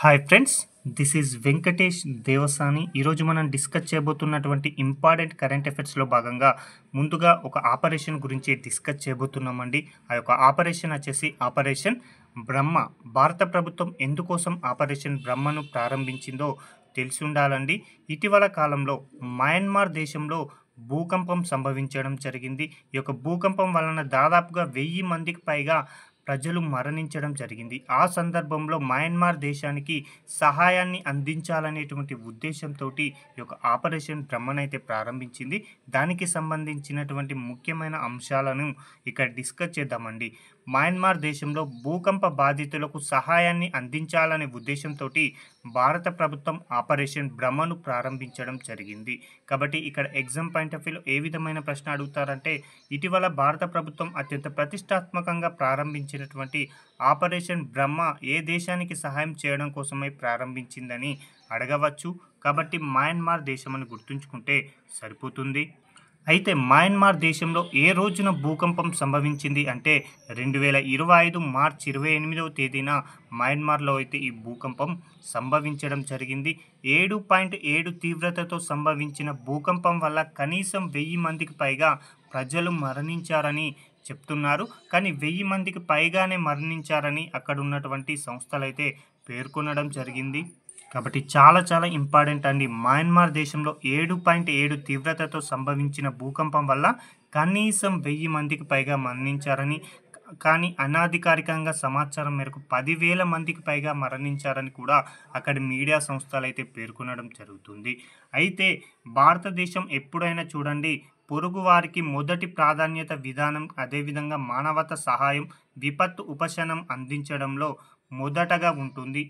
Hi friends, this is Venkatesh Devasani. ఈరోజు మనం discuss చేయబోతున్నటువంటి important current అఫైర్స్లో భాగంగా ముందుగా ఒక ఆపరేషన్ గురించి డిస్కస్ చేయబోతున్నామండి. ఆ యొక్క ఆపరేషన్ వచ్చేసి ఆపరేషన్ బ్రహ్మ. భారత ప్రభుత్వం ఎందుకోసం ఆపరేషన్ బ్రహ్మను ప్రారంభించిందో తెలిసి ఉండాలండి. ఇటీవల కాలంలో మయన్మార్ దేశంలో భూకంపం సంభవించడం జరిగింది. ఈ యొక్క భూకంపం వలన దాదాపుగా 1000 మందికి పైగా ప్రజలు మరణించడం జరిగింది. ఆ సందర్భంలో మయన్మార్ దేశానికి సహాయాన్ని అందించాలనేటువంటి ఉద్దేశంతోటి ఈ యొక్క ఆపరేషన్ బ్రహ్మనైతే ప్రారంభించింది. దానికి సంబంధించినటువంటి ముఖ్యమైన అంశాలను ఇక్కడ డిస్కస్ చేద్దామండి. మయన్మార్ దేశంలో భూకంప బాధితులకు సహాయాన్ని అందించాలనే ఉద్దేశంతోటి భారత ప్రభుత్వం ఆపరేషన్ బ్రహ్మను ప్రారంభించడం జరిగింది. కాబట్టి ఇక్కడ ఎగ్జామ్ పాయింట్ ఆఫ్ వ్యూలో ఏ విధమైన ప్రశ్న అడుగుతారంటే, ఇటీవల భారత ప్రభుత్వం అత్యంత ప్రతిష్టాత్మకంగా ప్రారంభించినటువంటి ఆపరేషన్ బ్రహ్మ ఏ దేశానికి సహాయం చేయడం కోసమై ప్రారంభించిందని అడగవచ్చు. కాబట్టి మయన్మార్ దేశం అని గుర్తుంచుకుంటే సరిపోతుంది. అయితే మయన్మార్ దేశంలో ఏ రోజున భూకంపం సంభవించింది అంటే 2025 మార్చి 28వ తేదీన మయన్మార్లో అయితే ఈ భూకంపం సంభవించడం జరిగింది. 7.7 తీవ్రతతో సంభవించిన భూకంపం వల్ల కనీసం 1000 మందికి పైగా ప్రజలు మరణించారని చెప్తున్నారు. కానీ 1000 మందికి పైగానే మరణించారని అక్కడ ఉన్నటువంటి సంస్థలైతే పేర్కొనడం జరిగింది. కాబట్టి చాలా ఇంపార్టెంట్ అండి. మయన్మార్ దేశంలో 7.7 తీవ్రతతో సంభవించిన భూకంపం వల్ల కనీసం 1000 మందికి పైగా మరణించారని, కానీ అనాధికారికంగా సమాచారం మేరకు 10,000 మందికి పైగా మరణించారని కూడా అక్కడి మీడియా సంస్థలు అయితే పేర్కొనడం జరుగుతుంది. అయితే భారతదేశం ఎప్పుడైనా చూడండి, పొరుగు వారికి మొదటి ప్రాధాన్యత విధానం, అదేవిధంగా మానవతా సహాయం, విపత్తు ఉపశమనం అందించడంలో మొదటగా ఉంటుంది.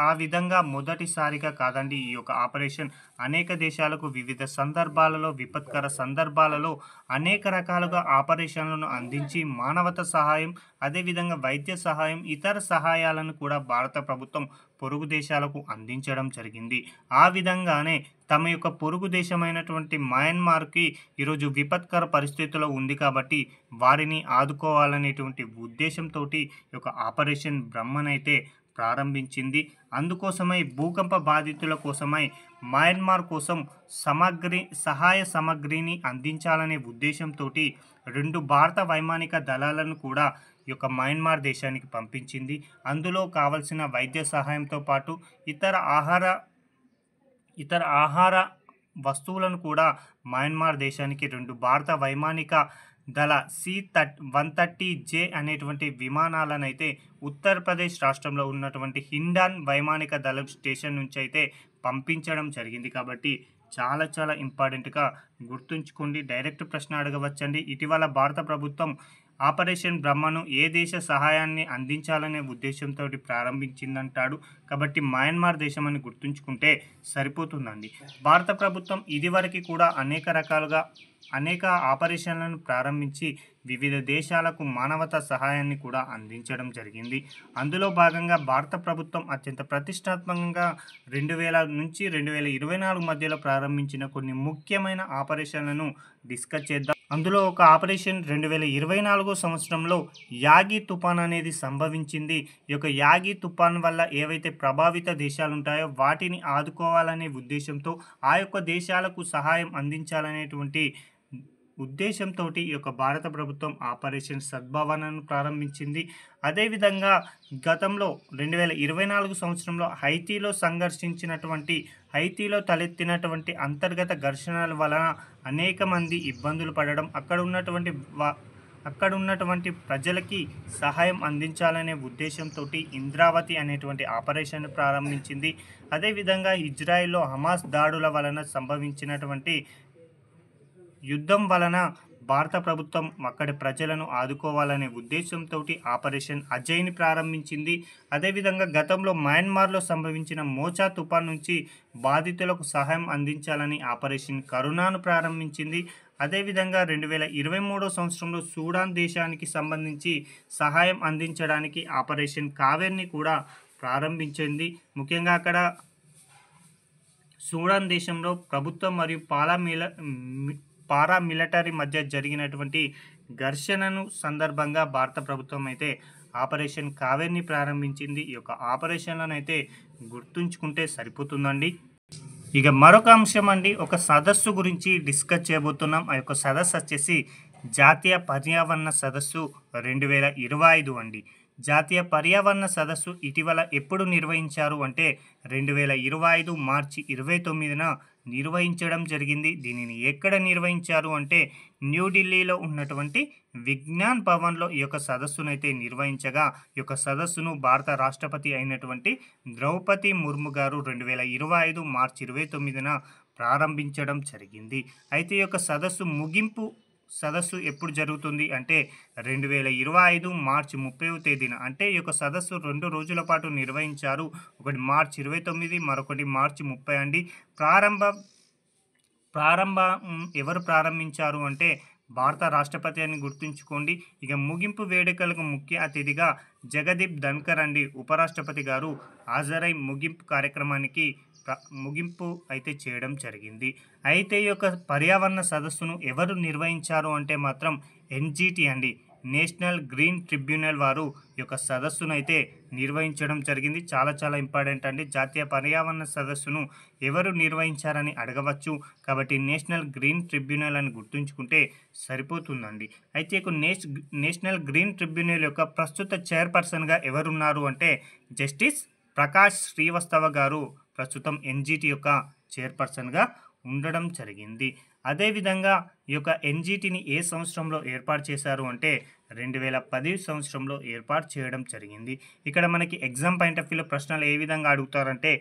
ఆ విధంగా మొదటిసారిగా కాదండి ఈ యొక్క ఆపరేషన్ అనేక దేశాలకు వివిధ సందర్భాలలో, విపత్కర సందర్భాలలో అనేక రకాలుగా ఆపరేషన్లను అందించి మానవతా సహాయం, అదేవిధంగా వైద్య సహాయం, ఇతర సహాయాలను కూడా భారత ప్రభుత్వం పొరుగు దేశాలకు అందించడం జరిగింది. ఆ విధంగానే తమ యొక్క పొరుగు దేశమైనటువంటి మయన్మార్కి ఈరోజు విపత్కర పరిస్థితుల్లో ఉంది కాబట్టి వారిని ఆదుకోవాలనేటువంటి ఉద్దేశంతో ఈ యొక్క ఆపరేషన్ బ్రహ్మనైతే ప్రారంభించింది. అందుకోసమై భూకంప బాధితుల కోసమై మయన్మార్ కోసం సహాయ సామగ్రిని అందించాలనే ఉద్దేశంతో 2 భారత వైమానిక దళాలను కూడా ఈ యొక్క మయన్మార్ దేశానికి పంపించింది. అందులో కావలసిన వైద్య సహాయంతో పాటు ఇతర ఆహార వస్తువులను కూడా మయన్మార్ దేశానికి 2 భారత వైమానిక దళ C-130J అనేటువంటి విమానాలను అయితే ఉత్తరప్రదేశ్ రాష్ట్రంలో ఉన్నటువంటి హిండాన్ వైమానిక దళం స్టేషన్ నుంచి అయితే పంపించడం జరిగింది. కాబట్టి చాలా ఇంపార్టెంట్గా గుర్తుంచుకోండి. డైరెక్ట్ ప్రశ్న అడగవచ్చండి. ఇటీవల భారత ప్రభుత్వం ఆపరేషన్ బ్రహ్మను ఏ దేశ సహాయాన్ని అందించాలనే ఉద్దేశంతో ప్రారంభించిందంటాడు. కాబట్టి మయన్మార్ దేశం అని గుర్తుంచుకుంటే సరిపోతుందండి. భారత ప్రభుత్వం ఇదివరకు కూడా అనేక ఆపరేషన్లను ప్రారంభించి వివిధ దేశాలకు మానవతా సహాయాన్ని కూడా అందించడం జరిగింది. అందులో భాగంగా భారత ప్రభుత్వం అత్యంత ప్రతిష్టాత్మకంగా 2000 నుంచి 2024 మధ్యలో ప్రారంభించిన కొన్ని ముఖ్యమైన ఆపరేషన్లను డిస్కస్ చేద్దాం. అందులో ఒక ఆపరేషన్ 2024 సంవత్సరంలో యాగి తుఫాన్ అనేది సంభవించింది. ఈ యొక్క యాగి తుఫాన్ వల్ల ఏవైతే ప్రభావిత దేశాలు ఉంటాయో వాటిని ఆదుకోవాలనే ఉద్దేశంతో, ఆ యొక్క దేశాలకు సహాయం అందించాలనేటువంటి ఉద్దేశంతో ఈ యొక్క భారత ప్రభుత్వం ఆపరేషన్ సద్భావనను ప్రారంభించింది. అదేవిధంగా గతంలో 2024 సంవత్సరంలో హైతీలో తలెత్తినటువంటి అంతర్గత ఘర్షణల వలన అనేక మంది ఇబ్బందులు పడడం, అక్కడ ఉన్నటువంటి ప్రజలకి సహాయం అందించాలనే ఉద్దేశంతో ఇంద్రావతి అనేటువంటి ఆపరేషన్ ప్రారంభించింది. అదేవిధంగా ఇజ్రాయెల్లో హమాస్ దాడుల వలన సంభవించినటువంటి యుద్ధం వలన భారత ప్రభుత్వం అక్కడి ప్రజలను ఆదుకోవాలనే ఉద్దేశంతో ఆపరేషన్ అజయ్ని ప్రారంభించింది. అదేవిధంగా గతంలో మయన్మార్లో సంభవించిన మోచా తుఫాన్ నుంచి బాధితులకు సహాయం అందించాలని ఆపరేషన్ కరుణాను ప్రారంభించింది. అదేవిధంగా 2023 సంవత్సరంలో సూడాన్ దేశానికి సంబంధించి సహాయం అందించడానికి ఆపరేషన్ కావేర్ని కూడా ప్రారంభించింది. ముఖ్యంగా అక్కడ సూడాన్ దేశంలో ప్రభుత్వం మరియు పారామిలిటరీ మధ్య జరిగినటువంటి ఘర్షణను సందర్భంగా భారత ప్రభుత్వం అయితే ఆపరేషన్ కావేరిని ప్రారంభించింది. ఈ యొక్క ఆపరేషన్‌లనైతే గుర్తుంచుకుంటే సరిపోతుందండి. ఇక మరొక అంశం అండి, ఒక సదస్సు గురించి డిస్కస్ చేయబోతున్నాం. ఆ యొక్క సదస్సు వచ్చేసి జాతీయ పర్యావరణ సదస్సు 2025 అండి. జాతీయ పర్యావరణ సదస్సు ఇటీవల ఎప్పుడు నిర్వహించారు అంటే 2025 మార్చి 29న నిర్వహించడం జరిగింది. దీనిని ఎక్కడ నిర్వహించారు అంటే న్యూఢిల్లీలో ఉన్నటువంటి విజ్ఞాన్ భవన్లో ఈ యొక్క సదస్సునైతే నిర్వహించగా, ఈ యొక్క సదస్సును భారత రాష్ట్రపతి అయినటువంటి ద్రౌపది ముర్ము గారు 2025 మార్చి 29న ప్రారంభించడం జరిగింది. అయితే ఈ యొక్క సదస్సు ఎప్పుడు జరుగుతుంది అంటే 2025 మార్చి 30వ తేదీన, అంటే ఈ యొక్క సదస్సు 2 రోజుల పాటు నిర్వహించారు. ఒకటి మార్చి 29, మరొకటి మార్చి 30 అండి. ఎవరు ప్రారంభించారు అంటే భారత రాష్ట్రపతి అని గుర్తుంచుకోండి. ఇక ముగింపు వేడుకలకు ముఖ్య అతిథిగా జగదీప్ ధన్కర్ అండి ఉపరాష్ట్రపతి గారు హాజరై ముగింపు కార్యక్రమానికి ముగింపు అయితే చేయడం జరిగింది. అయితే ఈ యొక్క పర్యావరణ సదస్సును ఎవరు నిర్వహించారు అంటే మాత్రం ఎన్జిటి అండి, నేషనల్ గ్రీన్ ట్రిబ్యునల్ వారు ఈ యొక్క సదస్సును అయితే నిర్వహించడం జరిగింది. చాలా చాలా ఇంపార్టెంట్ అండి. జాతీయ పర్యావరణ సదస్సును ఎవరు నిర్వహించారని అడగవచ్చు, కాబట్టి నేషనల్ గ్రీన్ ట్రిబ్యునల్ అని గుర్తుంచుకుంటే సరిపోతుందండి. అయితే నేషనల్ గ్రీన్ ట్రిబ్యునల్ యొక్క ప్రస్తుత చైర్పర్సన్గా ఎవరున్నారు అంటే జస్టిస్ ప్రకాష్ శ్రీవస్తవ గారు ప్రస్తుతం ఎన్జిటి యొక్క చైర్పర్సన్గా ఉండడం జరిగింది. అదేవిధంగా ఈ యొక్క ఎన్జిటిని ఏ సంవత్సరంలో ఏర్పాటు చేశారు అంటే 2010 సంవత్సరంలో ఏర్పాటు చేయడం జరిగింది. ఇక్కడ మనకి ఎగ్జామ్ పాయింట్ ఆఫ్ వ్యూలో ప్రశ్నలు ఏ విధంగా అడుగుతారంటే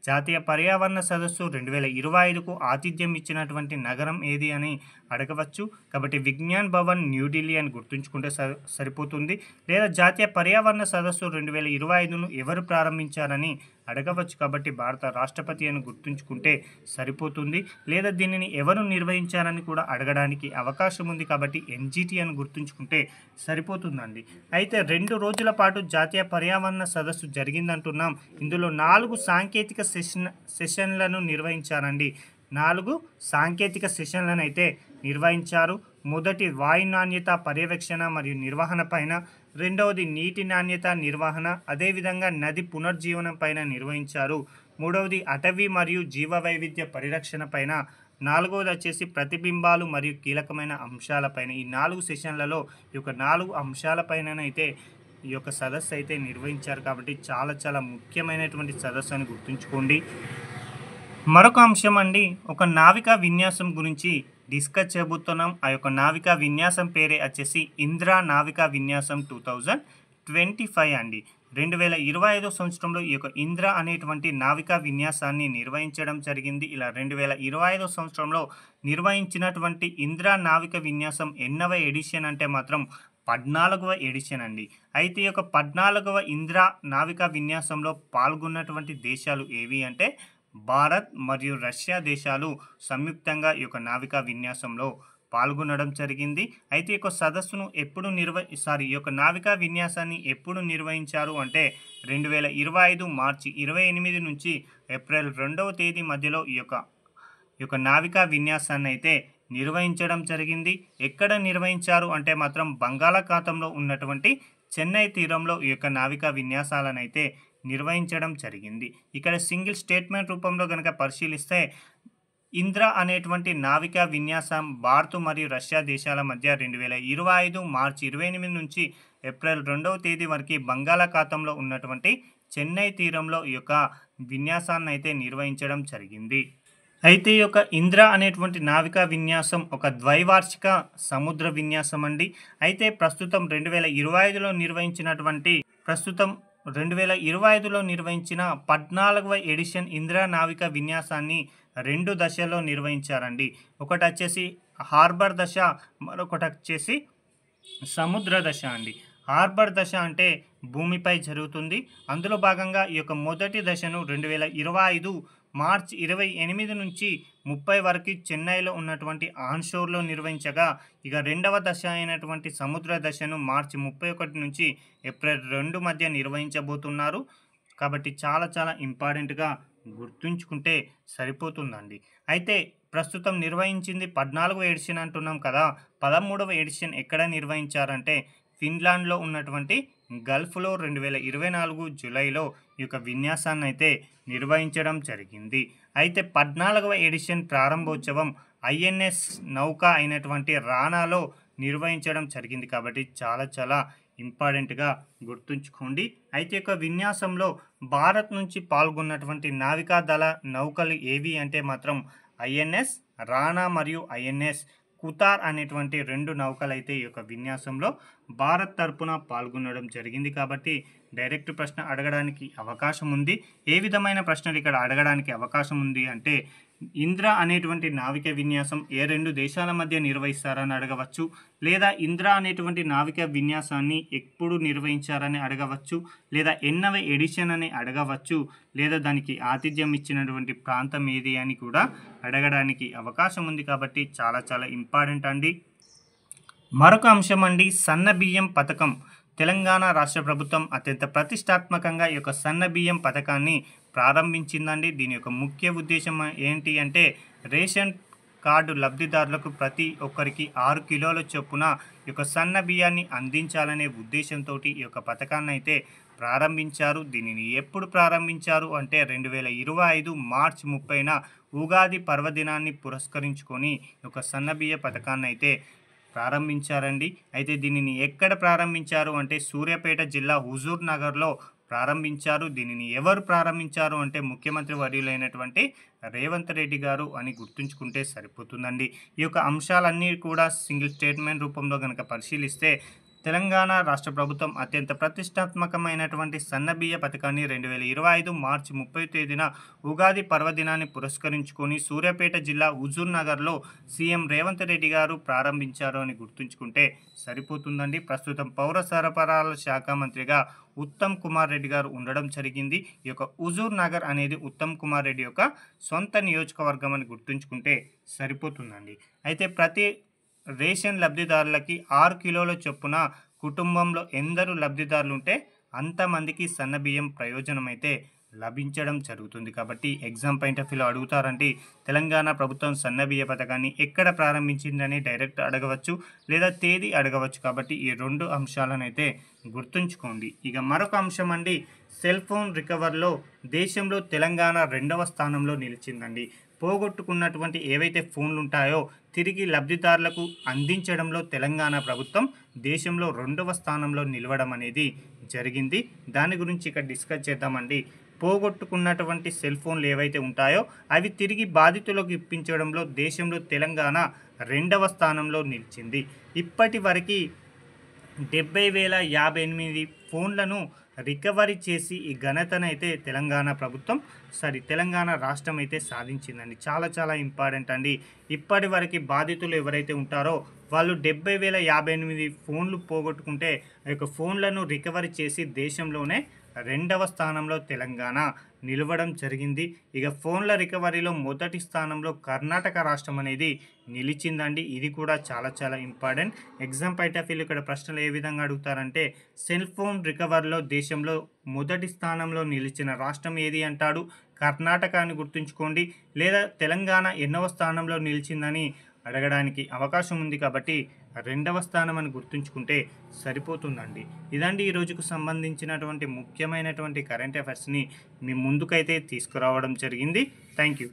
జాతీయ పర్యావరణ సదస్సు 2025కు ఆతిథ్యం ఇచ్చినటువంటి నగరం ఏది అని అడగవచ్చు. కాబట్టి విజ్ఞాన్ భవన్ న్యూఢిల్లీ అని గుర్తుంచుకుంటే సరిపోతుంది. లేదా జాతీయ పర్యావరణ సదస్సు 2025ను ఎవరు ప్రారంభించారని అడగవచ్చు, కాబట్టి భారత రాష్ట్రపతి అని గుర్తుంచుకుంటే సరిపోతుంది. లేదా దీనిని ఎవరు నిర్వహించారని కూడా అడగడానికి అవకాశం ఉంది, కాబట్టి ఎన్జిటి అని గుర్తుంచుకుంటే సరిపోతుందండి. అయితే 2 రోజుల పాటు జాతీయ పర్యావరణ సదస్సు జరిగిందంటున్నాం. ఇందులో 4 సాంకేతిక సెషన్లను నిర్వహించారండి. 4 సాంకేతిక సెషన్లను అయితే నిర్వహించారు. మొదటి వాయు నాణ్యత పర్యవేక్షణ మరియు నిర్వహణ పైన, రెండవది నీటి నాణ్యత నిర్వహణ, అదేవిధంగా నది పునర్జీవనం పైన నిర్వహించారు. మూడవది అటవీ మరియు జీవ వైవిధ్య పరిరక్షణ పైన, నాలుగవది వచ్చేసి ప్రతిబింబాలు మరియు కీలకమైన అంశాలపైన. ఈ 4 సెషన్లలో ఈ యొక్క 4 అంశాలపైననైతే ఈ యొక్క సదస్సు అయితే నిర్వహించారు. కాబట్టి చాలా చాలా ముఖ్యమైనటువంటి సదస్సు అని గుర్తుంచుకోండి. మరొక అంశం అండి, ఒక నావికా విన్యాసం గురించి డిస్కస్ చేయబోతున్నాం. ఆ యొక్క నావికా విన్యాసం పేరే వచ్చేసి ఇంద్రా నావికా విన్యాసం 2025 అండి. 2025 సంవత్సరంలో ఈ యొక్క ఇంద్ర అనేటువంటి నావికా విన్యాసాన్ని నిర్వహించడం జరిగింది. ఇలా 2025 సంవత్సరంలో నిర్వహించినటువంటి ఇంద్ర నావికా విన్యాసం ఎన్నవ ఎడిషన్ అంటే మాత్రం 14వ ఎడిషన్ అండి. అయితే ఈ యొక్క 14వ ఇంద్ర నావికా విన్యాసంలో పాల్గొన్నటువంటి దేశాలు ఏవి అంటే భారత్ మరియు రష్యా దేశాలు సంయుక్తంగా ఈ యొక్క నావికా విన్యాసంలో పాల్గొనడం జరిగింది. అయితే ఈ యొక్క సదస్సును ఈ యొక్క నావికా విన్యాసాన్ని ఎప్పుడు నిర్వహించారు అంటే 2025 మార్చి 28 నుంచి ఏప్రిల్ 2వ తేదీ మధ్యలో ఈ యొక్క నావికా విన్యాసాన్ని అయితే నిర్వహించడం జరిగింది. ఎక్కడ నిర్వహించారు అంటే మాత్రం బంగాళాఖాతంలో ఉన్నటువంటి చెన్నై తీరంలో ఈ యొక్క నావికా విన్యాసాలను అయితే నిర్వహించడం జరిగింది. ఇక్కడ సింగిల్ స్టేట్మెంట్ రూపంలో కనుక పరిశీలిస్తే ఇంద్ర అనేటువంటి నావికా విన్యాసం భారత్ మరియు రష్యా దేశాల మధ్య 2025 మార్చి 28 నుంచి ఏప్రిల్ 2వ తేదీ వరకు బంగాళాఖాతంలో ఉన్నటువంటి చెన్నై తీరంలో ఈ యొక్క విన్యాసాన్ని అయితే నిర్వహించడం జరిగింది. అయితే ఈ యొక్క ఇంద్ర అనేటువంటి నావికా విన్యాసం ఒక ద్వైవార్షిక సముద్ర విన్యాసం అండి. అయితే ప్రస్తుతం 2025లో నిర్వహించిన 14వ ఎడిషన్ ఇంద్ర నావికా విన్యాసాన్ని 2 దశల్లో నిర్వహించారండి. ఒకటి వచ్చేసి హార్బర్ దశ, మరొకటి వచ్చేసి సముద్ర దశ అండి. హార్బర్ దశ అంటే భూమిపై జరుగుతుంది. అందులో భాగంగా ఈ యొక్క మొదటి దశను 2025 మార్చి 28 నుంచి 30 వరకు చెన్నైలో ఉన్నటువంటి ఆన్షోర్లో నిర్వహించగా, ఇక రెండవ దశ అయినటువంటి సముద్ర దశను మార్చి 31 నుంచి ఏప్రిల్ 2 మధ్య నిర్వహించబోతున్నారు. కాబట్టి చాలా చాలా ఇంపార్టెంట్గా గుర్తుంచుకుంటే సరిపోతుందండి. అయితే ప్రస్తుతం నిర్వహించింది 14వ ఎడిషన్ అంటున్నాం కదా, 13వ ఎడిషన్ ఎక్కడ నిర్వహించారంటే ఫిన్లాండ్లో ఉన్నటువంటి గల్ఫ్లో 2024 జూలైలో ఈ యొక్క విన్యాసాన్ని అయితే నిర్వహించడం జరిగింది. అయితే 14వ ఎడిషన్ ప్రారంభోత్సవం ఐఎన్ఎస్ నౌక అయినటువంటి రానాలో నిర్వహించడం జరిగింది కాబట్టి చాలా ఇంపార్టెంట్గా గుర్తుంచుకోండి. అయితే ఈ యొక్క విన్యాసంలో భారత్ నుంచి పాల్గొన్నటువంటి నావికాదళ నౌకలు ఏవి అంటే మాత్రం ఐఎన్ఎస్ రానా మరియు ఐఎన్ఎస్ కుతార్ అనేటువంటి 2 నౌకలైతే ఈ యొక్క విన్యాసంలో భారత్ తరపున పాల్గొనడం జరిగింది కాబట్టి డైరెక్ట్ ప్రశ్న అడగడానికి అవకాశం ఉంది. ఏ విధమైన ప్రశ్నలు ఇక్కడ అడగడానికి అవకాశం ఉంది అంటే ఇంద్ర అనేటువంటి నావిక విన్యాసం ఏ 2 దేశాల మధ్య నిర్వహిస్తారని అడగవచ్చు, లేదా ఇంద్ర అనేటువంటి నావిక విన్యాసాన్ని ఎప్పుడు నిర్వహించారని అడగవచ్చు, లేదా ఎన్నవ ఎడిషన్ అని అడగవచ్చు, లేదా దానికి ఆతిథ్యం ఇచ్చినటువంటి ప్రాంతం ఏది అని కూడా అడగడానికి అవకాశం ఉంది కాబట్టి చాలా ఇంపార్టెంట్ అండి. మరొక అంశం అండి, సన్న బియ్యం పథకం. తెలంగాణ రాష్ట్ర ప్రభుత్వం అత్యంత ప్రతిష్టాత్మకంగా ఈ యొక్క సన్న బియ్యం పథకాన్ని ప్రారంభించిందండి. దీని యొక్క ముఖ్య ఉద్దేశం ఏంటి అంటే రేషన్ కార్డు లబ్ధిదారులకు ప్రతి ఒక్కరికి 6 కిలోల చొప్పున ఈ యొక్క సన్న బియ్యాన్ని అందించాలనే ఉద్దేశంతో ఈ యొక్క పథకాన్ని అయితే ప్రారంభించారు. దీనిని ఎప్పుడు ప్రారంభించారు అంటే 2025 మార్చి 30న ఉగాది పర్వదినాన్ని పురస్కరించుకొని ఈ యొక్క సన్న బియ్య పథకాన్ని అయితే ప్రారంభించారండి. అయితే దీనిని ఎక్కడ ప్రారంభించారు అంటే సూర్యాపేట జిల్లా హుజూర్ నగర్లో ప్రారంభించారు. దీనిని ఎవరు ప్రారంభించారు అంటే ముఖ్యమంత్రి వర్యులైనటువంటి రేవంత్ రెడ్డి గారు అని గుర్తుంచుకుంటే సరిపోతుందండి. ఈ యొక్క అంశాలన్నీ కూడా సింగిల్ స్టేట్మెంట్ రూపంలో కనుక పరిశీలిస్తే తెలంగాణ రాష్ట్ర ప్రభుత్వం అత్యంత ప్రతిష్టాత్మకమైనటువంటి సన్నబియ్య పథకాన్ని 2025 మార్చి 30 తేదీన ఉగాది పర్వదినాన్ని పురస్కరించుకొని సూర్యాపేట జిల్లా హుజూర్ నగర్లో సీఎం రేవంత్ రెడ్డి గారు ప్రారంభించారు అని గుర్తుంచుకుంటే సరిపోతుందండి. ప్రస్తుతం పౌర సరఫరాల శాఖ మంత్రిగా ఉత్తమ్ కుమార్ రెడ్డి గారు ఉండడం జరిగింది. ఈ యొక్క హుజూర్ నగర్ అనేది ఉత్తమ్ కుమార్ రెడ్డి యొక్క సొంత నియోజకవర్గం అని గుర్తుంచుకుంటే సరిపోతుందండి. అయితే ప్రతి రేషన్ లబ్ధిదారులకి 6 కిలోల చొప్పున కుటుంబంలో ఎందరు లబ్ధిదారులు ఉంటే అంతమందికి సన్నబియ్యం ప్రయోజనం అయితే లభించడం జరుగుతుంది. కాబట్టి ఎగ్జామ్ పాయింట్ ఆఫ్ వ్యూలో అడుగుతారంటే తెలంగాణ ప్రభుత్వం సన్నబియ్య పథకాన్ని ఎక్కడ ప్రారంభించిందని డైరెక్ట్ అడగవచ్చు, లేదా తేదీ అడగవచ్చు. కాబట్టి ఈ 2 అంశాలను అయితే గుర్తుంచుకోండి. ఇక మరొక అంశం అండి, సెల్ ఫోన్ రికవర్లో దేశంలో తెలంగాణ 2వ స్థానంలో నిలిచిందండి. పోగొట్టుకున్నటువంటి ఏవైతే ఫోన్లు ఉంటాయో తిరిగి లబ్ధిదారులకు అందించడంలో తెలంగాణ ప్రభుత్వం దేశంలో 2వ స్థానంలో నిలవడం అనేది జరిగింది. దాని గురించి ఇక్కడ డిస్కస్ చేద్దామండి. పోగొట్టుకున్నటువంటి సెల్ ఫోన్లు ఏవైతే ఉంటాయో అవి తిరిగి బాధితులకు ఇప్పించడంలో దేశంలో తెలంగాణ 2వ స్థానంలో నిలిచింది. ఇప్పటి వరకు 70,058 ఫోన్లను రికవరీ చేసి ఈ ఘనతనైతే తెలంగాణ రాష్ట్రం అయితే సాధించిందండి. చాలా ఇంపార్టెంట్ అండి. ఇప్పటి వరకు బాధితులు ఎవరైతే ఉంటారో వాళ్ళు 70,058 ఫోన్లు పోగొట్టుకుంటే ఆ యొక్క ఫోన్లను రికవరీ చేసి దేశంలోనే 2వ స్థానంలో తెలంగాణ నిలవడం జరిగింది. ఇక ఫోన్ల రికవరీలో మొదటి స్థానంలో కర్ణాటక రాష్ట్రం అనేది నిలిచిందండి. ఇది కూడా చాలా important. Exam point of view ఇక్కడ ప్రశ్నలు ఏ విధంగా అడుగుతారంటే సెల్ ఫోన్ రికవరీలో దేశంలో మొదటి స్థానంలో నిలిచిన రాష్ట్రం ఏది అంటాడు, కర్ణాటక అని గుర్తుంచుకోండి, లేదా తెలంగాణ ఎన్నవ స్థానంలో నిలిచిందని అడగడానికి అవకాశం ఉంది. కాబట్టి 2వ స్థానం అని గుర్తుంచుకుంటే సరిపోతుందండి. ఇదండి ఈ రోజుకు సంబంధించినటువంటి ముఖ్యమైనటువంటి కరెంట్ అఫైర్స్ని మీ ముందుకైతే తీసుకురావడం జరిగింది. Thank you.